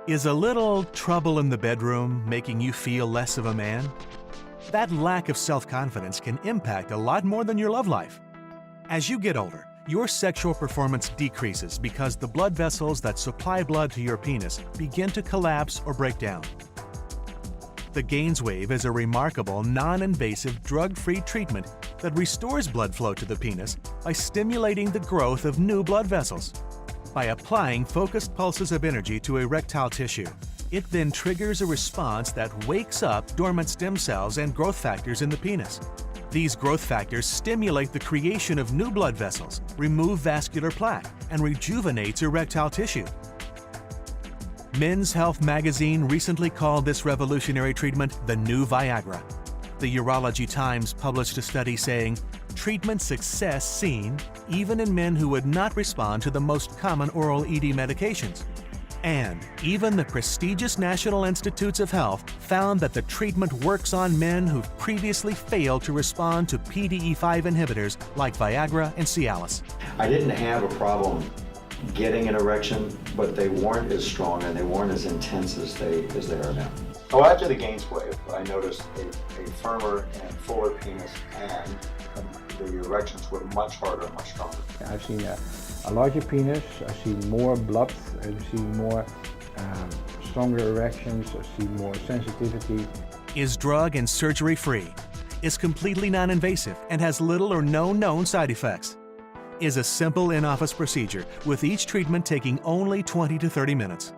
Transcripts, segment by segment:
Is a little trouble in the bedroom making you feel less of a man? That lack of self-confidence can impact a lot more than your love life. As you get older, your sexual performance decreases because the blood vessels that supply blood to your penis begin to collapse or break down. The GAINSwave is a remarkable, non-invasive, drug-free treatment that restores blood flow to the penis by stimulating the growth of new blood vessels. By applying focused pulses of energy to erectile tissue, it then triggers a response that wakes up dormant stem cells and growth factors in the penis. These growth factors stimulate the creation of new blood vessels, remove vascular plaque, and rejuvenates erectile tissue. Men's Health magazine recently called this revolutionary treatment the new Viagra. The Urology Times published a study saying, treatment success seen even in men who would not respond to the most common oral ED medications. And even the prestigious National Institutes of Health found that the treatment works on men who've previously failed to respond to PDE5 inhibitors like Viagra and Cialis. I didn't have a problem getting an erection, but they weren't as strong and they weren't as intense as they are now. So after the GAINSwave, I noticed a firmer and fuller penis, and the erections were much harder and much stronger. I've seen a larger penis, I've seen more blood, I've seen more stronger erections, I've seen more sensitivity. Is drug and surgery free, is completely non-invasive, and has little or no known side effects. Is a simple in-office procedure with each treatment taking only 20 to 30 minutes.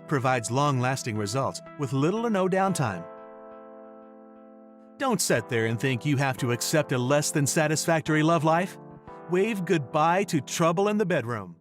Provides long-lasting results with little or no downtime. Don't sit there and think you have to accept a less than satisfactory love life. Wave goodbye to trouble in the bedroom.